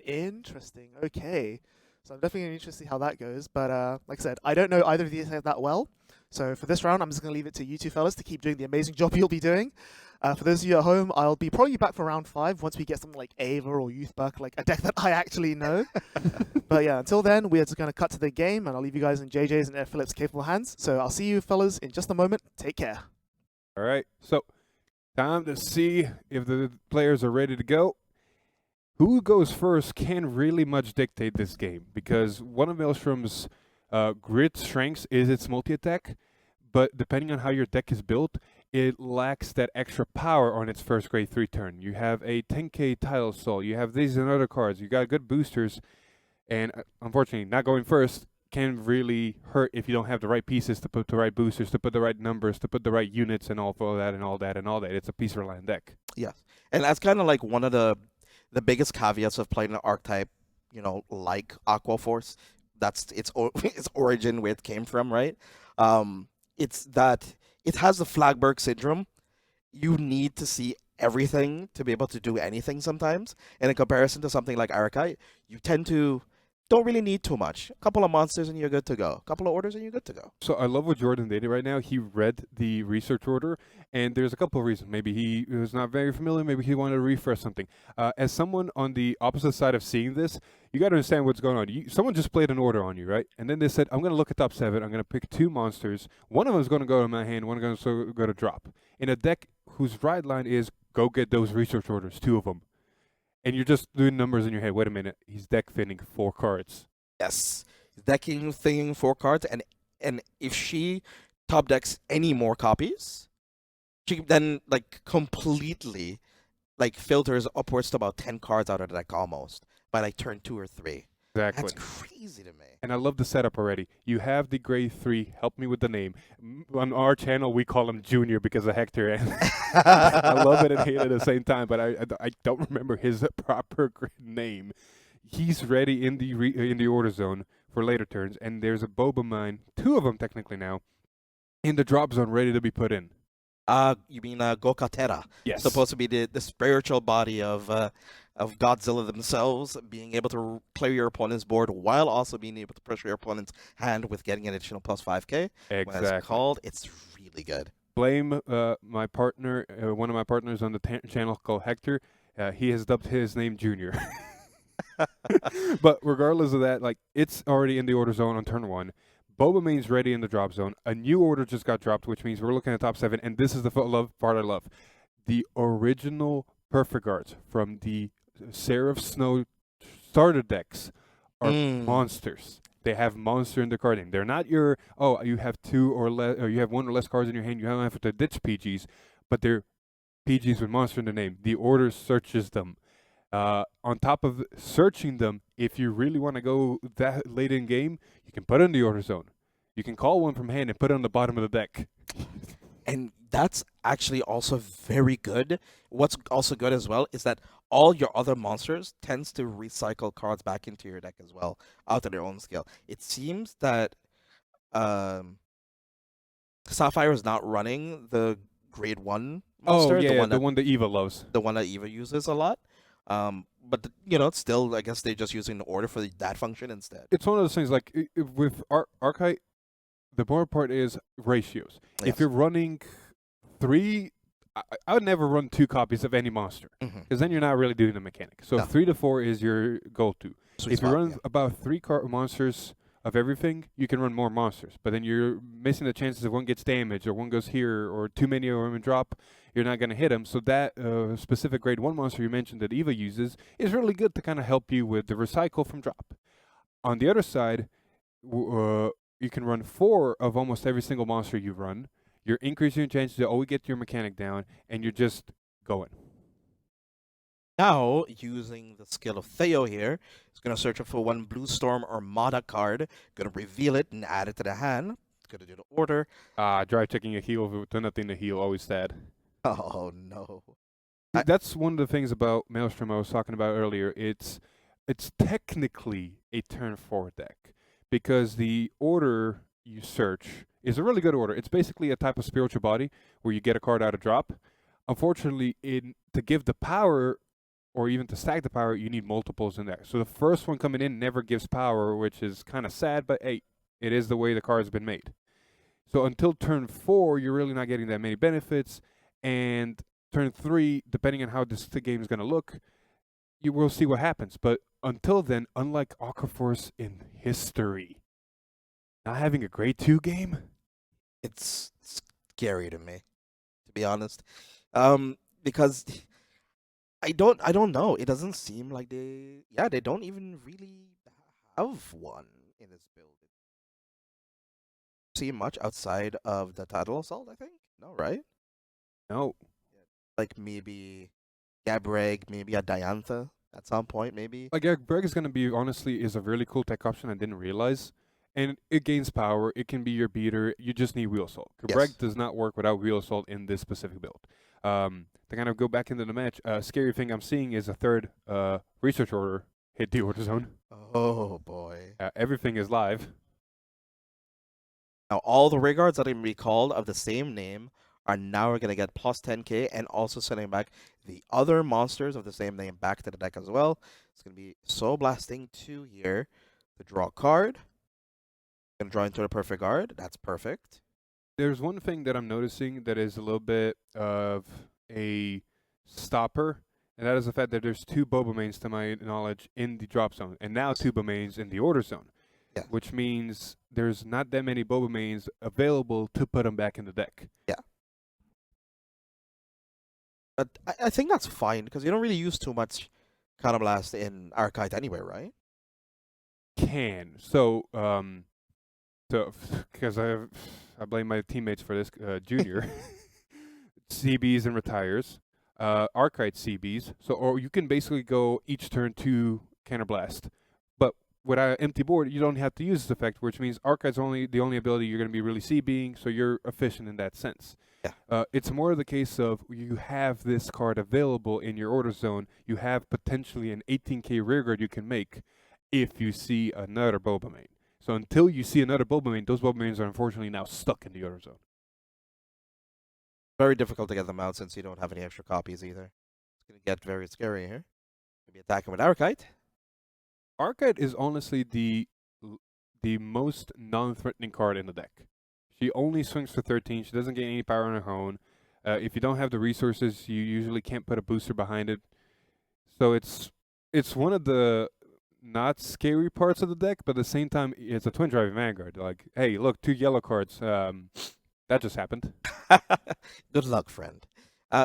Interesting. Okay. So I'm definitely interested to see how that goes. But like I said, I don't know either of these that well. So for this round, I'm just going to leave it to you two fellas to keep doing the amazing job you'll be doing. For those of you at home, I'll be probably back for round 5 once we get something like Ava or Youthbuck, like a deck that I actually know. But yeah, until then, we are just going to cut to the game, and I'll leave you guys in JJ's and Ed Phillips' capable hands. So I'll see you fellas in just a moment. Take care. All right, so time to see if the players are ready to go. Who goes first can really much dictate this game, because one of Maelstrom's grid strengths is its multi-attack, but depending on how your deck is built, it lacks that extra power on its first grade 3 turn. You have a 10k Tidal Soul, you have these and other cards, you got good boosters, and unfortunately, not going first can really hurt if you don't have the right pieces to put the right boosters, to put the right numbers, to put the right units, and all of that and all that and all that. It's a piece reliant deck. Yes, and that's kind of like one of the biggest caveats of playing an archetype, like Aqua Force. That's its origin, where it came from, right? It's that it has the Flagberg syndrome. You need to see everything to be able to do anything sometimes. And in comparison to something like Arkhite, you tend to don't really need too much. A couple of monsters and you're good to go. A couple of orders and you're good to go. So I love what Jordan did right now. He read the research order, and there's a couple of reasons. Maybe he was not very familiar. Maybe he wanted to refresh something. As someone on the opposite side of seeing this, you got to understand what's going on. Someone just played an order on you, right? And then they said, I'm going to look at top 7. I'm going to pick 2 monsters. One of them is going to go to my hand. One is going to go to drop. In a deck whose ride line is go get those research orders, 2 of them. And you're just doing numbers in your head. Wait a minute. He's deck finning 4 cards. Yes, decking thing 4 cards, and if she top decks any more copies, she then completely filters upwards to about 10 cards out of the deck almost by turn 2 or 3. Exactly. That's crazy to me. And I love the setup already. You have the grade 3. Help me with the name. On our channel, we call him Junior because of Hector. And I love it and hate it at the same time, but I don't remember his proper name. He's ready in the order zone for later turns, and there's a Boba Mine, 2 of them technically now, in the drop zone ready to be put in. You mean Gokatera? Yes. Supposed to be the spiritual body of Godzilla themselves, being able to clear your opponent's board while also being able to pressure your opponent's hand with getting an additional plus 5k. Exactly. When it's called, it's really good. Blame my partner, one of my partners on the channel called Hector. He has dubbed his name Junior. But regardless of that, it's already in the order zone on turn 1. Boba Main's ready in the drop zone. A new order just got dropped, which means we're looking at top 7, and this is the part I love. The original Perfect Guards from the Seraph Snow starter decks are monsters. They have monster in the card name. They're not your, you have 2 or less, or you have 1 or less cards in your hand, you don't have to ditch PGs, but they're PGs with monster in the name. The order searches them. On top of searching them, if you really want to go that late in game, you can put it in the order zone. You can call one from hand and put it on the bottom of the deck. And that's actually also very good. What's also good as well is that all your other monsters tends to recycle cards back into your deck as well, out of their own scale. It seems that Sapphire is not running the grade 1 monster. The one that Eva loves. The one that Eva uses a lot. But it's still, I guess they're just using the order for that function instead. It's one of those things with Arkhite, the more part is ratios. Yes. If you're running 3, I would never run 2 copies of any monster, because then you're not really doing the mechanic. So 3 to 4 is your go-to. If you run about 3 monsters of everything, you can run more monsters. But then you're missing the chances if one gets damaged or one goes here or too many of them drop, you're not going to hit them. So that specific grade 1 monster you mentioned that Eva uses is really good to kind of help you with the recycle from drop. On the other side, you can run 4 of almost every single monster you run. You're increasing your chances to always get your mechanic down, and you're just going. Now, using the skill of Theo here, he's going to search for 1 Blue Storm or Mada card, going to reveal it and add it to the hand. Going to do the order. Drive checking a heal with nothing to heal, always sad. Oh, no. That's one of the things about Maelstrom I was talking about earlier. It's technically a turn 4 deck, because the order you search is a really good order. It's basically a type of spiritual body where you get a card out of drop. Unfortunately, to give the power or even to stack the power, you need multiples in there. So the first one coming in never gives power, which is kind of sad, but hey, it is the way the card's been made. So until turn 4, you're really not getting that many benefits, and turn 3, depending on how the game is going to look, you will see what happens. But until then, unlike Aquaforce in history, not having a grade 2 game, It's scary to me, to be honest. Because I don't know. It doesn't seem like they don't even really have one in this build. See much outside of the Tidal Assault, I think? No, right? no. Like maybe Gabreg, maybe a Diantha at some point, maybe. Like, yeah, Greg is going to be, honestly, is a really cool tech option I didn't realize. And it gains power. It can be your beater. You just need Wheel Assault. Yes. Greg does not work without Wheel Assault in this specific build. To kind of go back into the match, scary thing I'm seeing is a third research order hit the order zone. Oh boy. Everything is live. Now all the Regards that I recalled of the same name are now going to get plus 10k and also sending back the other monsters of the same name back to the deck as well. It's going to be Soul Blasting 2 here to draw a card. Going to draw into the perfect guard. That's perfect. There's one thing that I'm noticing that is a little bit of a stopper, and that is the fact that there's 2 Bobomains, to my knowledge, in the drop zone, and now 2 Bobomains in the order zone. Yeah. Which means there's not that many Bobomains available to put them back in the deck. Yeah. But I think that's fine because you don't really use too much Counterblast in Arkhite anyway, right? Can. So, because I blame my teammates for this, Junior. CBs and retires. Arkhite CBs. So, or you can basically go each turn to Counterblast. But without an empty board, you don't have to use this effect, which means Arkhite's the only ability you're going to be really CBing, so you're efficient in that sense. Yeah. It's more of the case of you have this card available in your order zone. You have potentially an 18k rearguard you can make if you see another Bobomain. So until you see another Bobomain, those Bobomains are unfortunately now stuck in the order zone. Very difficult to get them out since you don't have any extra copies either. It's going to get very scary here. Maybe attacking with Arkhite. Arkhite is honestly the most non-threatening card in the deck. She only swings for 13. She doesn't get any power on her own. If you don't have the resources, you usually can't put a booster behind it. So it's one of the not scary parts of the deck, but at the same time, it's a twin driving Vanguard. Like, hey, look, 2 yellow cards. That just happened. Good luck, friend.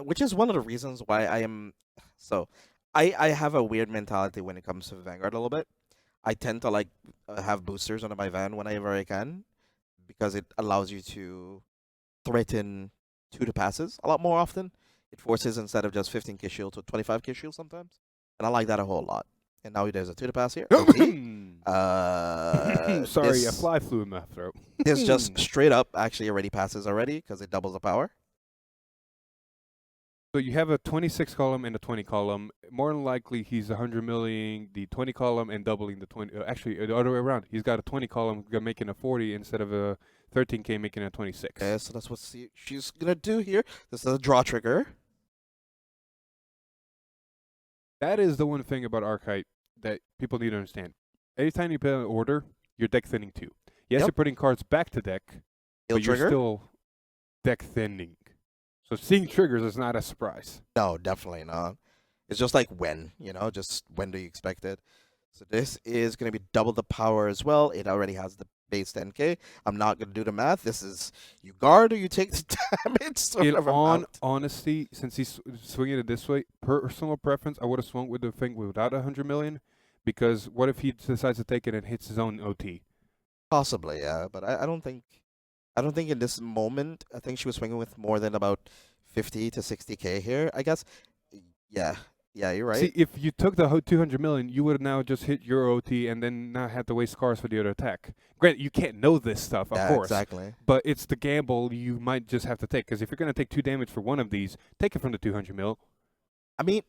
Which is one of the reasons why I am... So, I have a weird mentality when it comes to Vanguard a little bit. I tend to like have boosters under my van whenever I can, because it allows you to threaten 2 to passes a lot more often. It forces, instead of just 15k shield, to 25k shield sometimes. And I like that a whole lot. And now there's a 2 to pass here. Sorry, a fly flew in my throat. This just straight up actually already passes already because it doubles the power. So you have a 26 column and a 20 column. More than likely, he's 100 milling the 20 column and doubling the 20. Actually, the other way around. He's got a 20 column making a 40 instead of a 13k making a 26. Okay, so that's what she's going to do here. This is a draw trigger. That is the one thing about Arkhite that people need to understand. Anytime you put an order, you're deck thinning too. Yes, Yep. you're putting cards back to deck, He'll but you're trigger? still deck thinning. So seeing triggers is not a surprise. No, definitely not. It's just like when, just when do you expect it? So this is going to be double the power as well. It already has the base 10k. I'm not going to do the math. This is, you guard or you take the damage sort In of all amount. honesty, since he's swinging it this way, personal preference, I would have swung with the thing without 100 million, because what if he decides to take it and hits his own OT? Possibly, yeah. But I don't think in this moment, I think she was swinging with more than about 50 to 60k here, I guess. Yeah, you're right. See, if you took the 200 million, you would have now just hit your OT and then not have to waste cards for the other attack. Granted, you can't know this stuff, of yeah, course. exactly. But it's the gamble you might just have to take. Because if you're going to take 2 damage for one of these, take it from the 200 mil. I mean,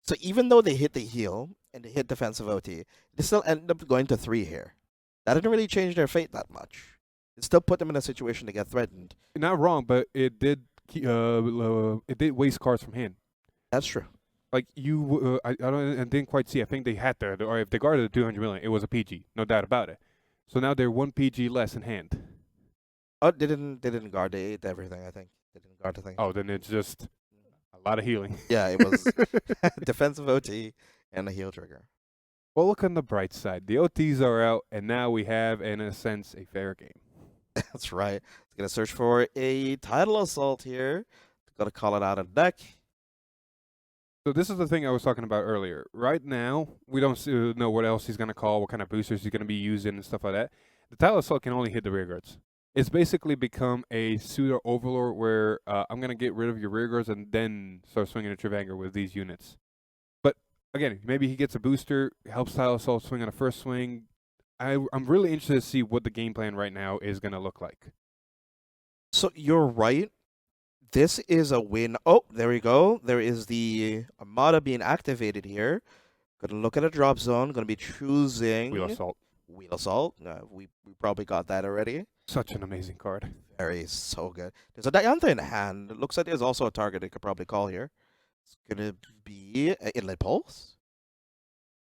so even though they hit the heal and they hit defensive OT, they still end up going to 3 here. That didn't really change their fate that much. It still put them in a situation to get threatened. Not wrong, but it did waste cards from hand. That's true. Like I didn't quite see. I think they had to, or if they guarded the 200 million, it was a PG, no doubt about it. So now they're one PG less in hand. Oh, they didn't guard. They ate everything. I think they didn't guard the thing. Oh, then it's just a lot of healing. Yeah, it was defensive OT and a heal trigger. Well, look on the bright side. The OTs are out, and now we have, in a sense, a fair game. That's right. It's gonna search for a tidal assault here. Gotta call it out on deck. So this is the thing I was talking about earlier. Right now, we don't know what else he's going to call, what kind of boosters he's going to be using and stuff like that. The Tidal Assault can only hit the rear guards. It's basically become a pseudo overlord where I'm going to get rid of your rear guards and then start swinging at your Vanguard with these units. But again, maybe he gets a booster, helps Tidal Assault swing on the first swing. I'm really interested to see what the game plan right now is going to look like. So you're right. This is a win. Oh, there we go. There is the Armada being activated here. Gonna look at a drop zone. Gonna be choosing Wheel Assault. Wheel Assault. We probably got that already. Such an amazing card. So good. There's a Diantha in hand. It looks like there's also a target they could probably call here. It's gonna be an Inlet Pulse.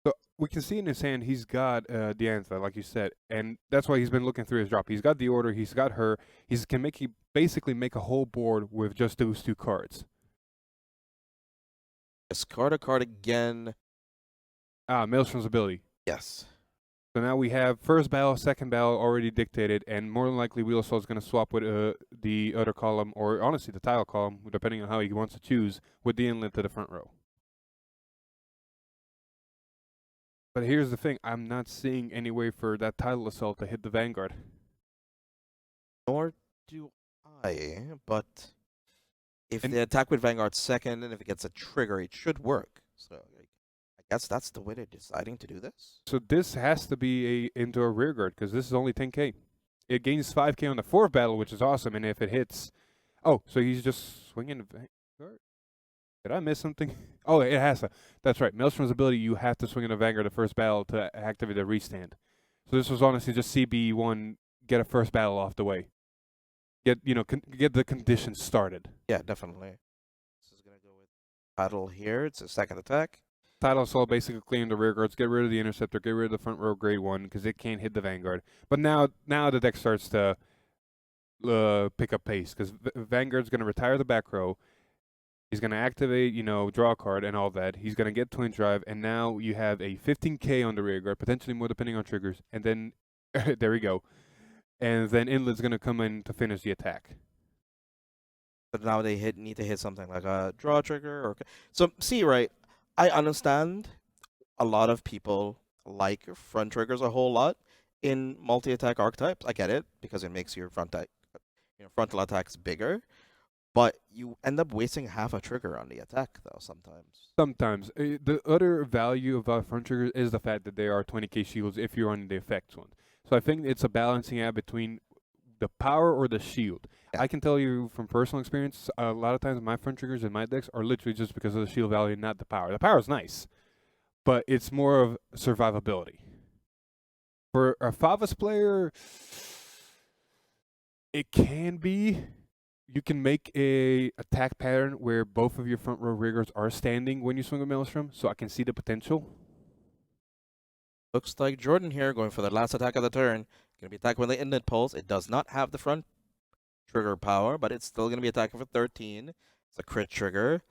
So we can see in his hand he's got Diantha, like you said, and that's why he's been looking through his drop. He's got the Order, he's got her. He basically make a whole board with just those two cards. Discard a card again. Maelstrom's ability. Yes. So now we have first battle, second battle already dictated, and more than likely Wheel Assault is going to swap with the other column, or honestly the tile column, depending on how he wants to choose, with the inlet to the front row. But here's the thing, I'm not seeing any way for that Tidal Assault to hit the Vanguard. Nor do I, but if they attack with Vanguard second, and if it gets a trigger, it should work. So I guess that's the way they're deciding to do this. So this has to be into a rear guard, because this is only 10k. It gains 5k on the fourth battle, which is awesome, and if it hits... Oh, so he's just swinging the Vanguard? Did I miss something? Oh, it has to. That's right. Maelstrom's ability, you have to swing in the Vanguard the first battle to activate the restand. So this was honestly just CB1, get a first battle off the way. Get the conditions started. Yeah, definitely. This is going to go with Battle here. It's a second attack. Tidal Assault basically clean the rear guards, get rid of the Interceptor, get rid of the front row grade 1, because it can't hit the Vanguard. But now the deck starts to pick up pace, because Vanguard's going to retire the back row. He's going to activate, draw a card and all that. He's going to get Twin Drive, and now you have a 15k on the rear guard, potentially more depending on triggers. And then, there we go. And then Inlet's going to come in to finish the attack. But now they need to hit something like a draw trigger. So, see, right, I understand a lot of people like front triggers a whole lot in multi-attack archetypes. I get it, because it makes your frontal attacks bigger. But you end up wasting half a trigger on the attack, though, sometimes. Sometimes. The other value of front triggers is the fact that they are 20k shields if you're on the effects one. So I think it's a balancing act between the power or the shield. Yeah. I can tell you from personal experience, a lot of times my front triggers in my decks are literally just because of the shield value, not the power. The power is nice, but it's more of survivability. For a Favas player, it can be... You can make a attack pattern where both of your front row rear guards are standing when you swing a Maelstrom, so I can see the potential. Looks like Jordan here going for the last attack of the turn. Going to be attacked with the Inlet Pulse. It does not have the front trigger power, but it's still going to be attacking for 13. It's a crit trigger.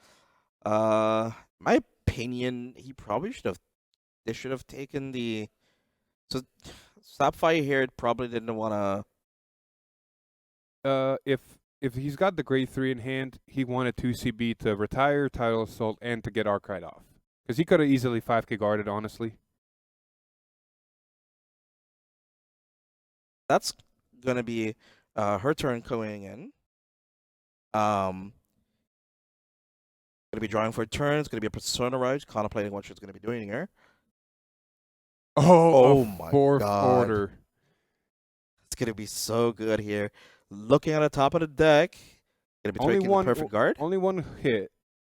My opinion, he probably should have taken the... So, Sapphire here probably didn't want to... If he's got the grade 3 in hand, he wanted 2CB to retire, Tidal Assault, and to get Arkhite off. Because he could have easily 5k guarded, honestly. That's going to be her turn going in. Going to be drawing for a turn. It's going to be a Persona Ride, contemplating what she's going to be doing here. Oh my fourth God. Order. It's going to be so good here. Looking at the top of the deck, going to be taking the perfect guard. Only one hit.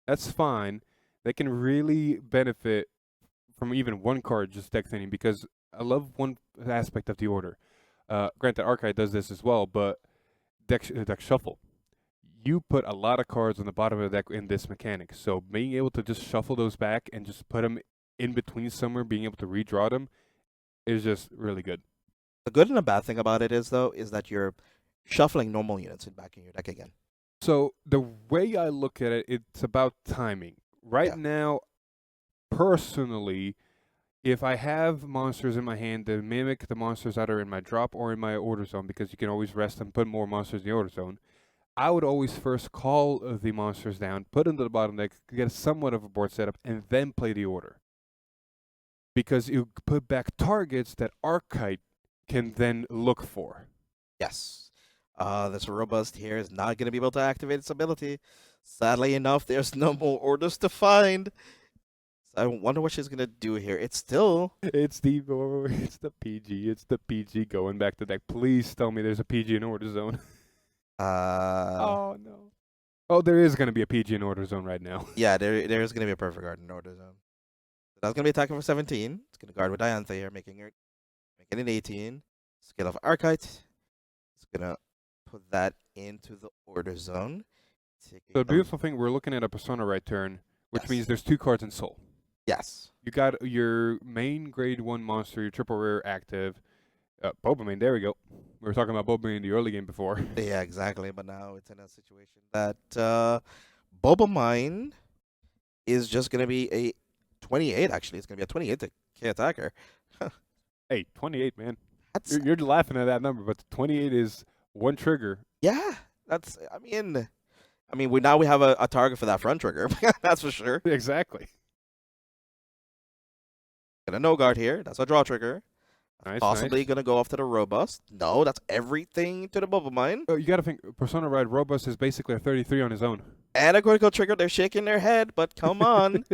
That's fine. They can really benefit from even one card just deck thinning, because I love one aspect of the Order. Granted, Arkhite does this as well, but deck shuffle. you put a lot of cards on the bottom of the deck in this mechanic. So being able to just shuffle those back and just put them in between somewhere, being able to redraw them, is just really good. The good and the bad thing about it is, though, is that you're shuffling normal units back in your deck again. So the way I look at it, it's about timing. Right Yeah. now, personally, if I have monsters in my hand that mimic the monsters that are in my drop or in my order zone, because you can always rest and put more monsters in the order zone, I would always first call the monsters down, put them to the bottom deck, get somewhat of a board setup, and then play the order. Because you put back targets that Arkhite can then look for. Yes. This robust here is not going to be able to activate its ability. Sadly enough, there's no more orders to find. So I wonder what she's going to do here. It's still... It's the PG going back to deck. Please tell me there's a PG in order zone. Oh no. Oh, there is going to be a PG in order zone right now. Yeah, there is going to be a perfect guard in order zone. So that's going to be attacking for 17. It's going to guard with Diantha here, making it an 18. Skill of Arkhite. It's going to put that into the order zone. So the beautiful thing, we're looking at a Persona right turn, which Yes. means there's 2 cards in Soul. Yes. You got your main grade 1 monster, your triple rare active. Bobamane, there we go. We were talking about Bobamane in the early game before. Yeah, exactly. But now it's in a situation that Bobamine is just going to be a 28, actually. It's going to be a 28K attacker. Hey, 28, man. That's, You're laughing at that number, but 28 is 1 trigger. yeah, that's, I mean, we have a target for that front trigger. That's for sure. Exactly. Got a no guard here. That's a draw trigger. Nice, Possibly nice. going to go off to the robust. No, that's everything to the Bobamine. Oh, you got to think, Persona Ride Robust is basically a 33 on his own. And a critical trigger. They're shaking their head, but come on.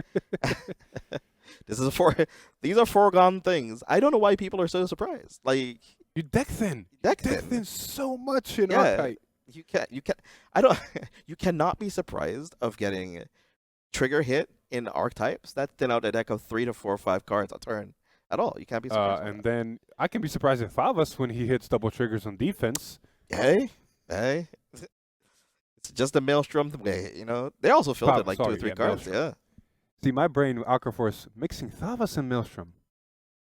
These are foregone things. I don't know why people are so surprised. Like, You deck thin. deck Deck thin. thin so much in Yeah. Arkhite. You cannot be surprised of getting trigger hit in archetypes that thin out a deck of 3 to 4 or 5 cards a turn at all. You can't be surprised. And then I can be surprised at Favas when he hits double triggers on defense. Hey, it's just a Maelstrom way, you know. They also filtered like 2 or 3 cards. Maelstrom. Yeah. See, my brain, Aquaforce, mixing Thavas and Maelstrom.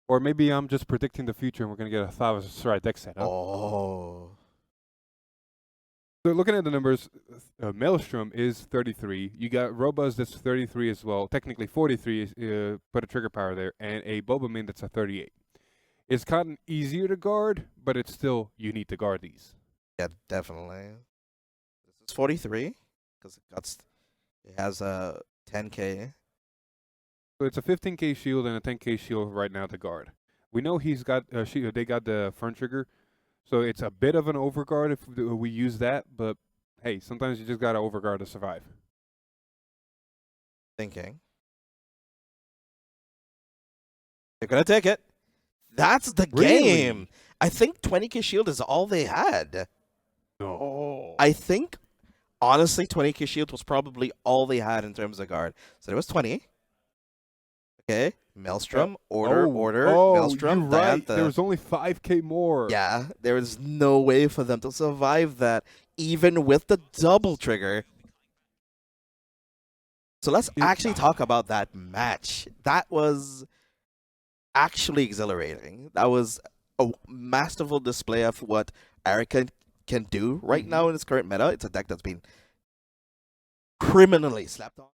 Or maybe I'm just predicting the future and we're going to get a Thavas Stride deck set. Huh? Oh. So looking at the numbers, Maelstrom is 33. You got Robust that's 33 as well. Technically 43, put a trigger power there. And a Bobamane that's a 38. It's kind of easier to guard, but it's still, you need to guard these. Yeah, definitely. This is 43 because it has a 10K. So it's a 15k shield and a 10k shield right now to guard. We know he's got they got the front trigger, so it's a bit of an overguard if we use that. But hey, sometimes you just gotta overguard to survive. Thinking. They're gonna take it. That's the game. I think 20k shield is all they had. No. I think, honestly, 20k shield was probably all they had in terms of guard. So there was 20. Okay, Maelstrom, order, Maelstrom, you're right. Diantha. There was only 5k more. Yeah, there was no way for them to survive that, even with the double trigger. So let's actually talk about that match. That was actually exhilarating. That was a masterful display of what Arkhite can do right now in its current meta. It's a deck that's been criminally slapped on.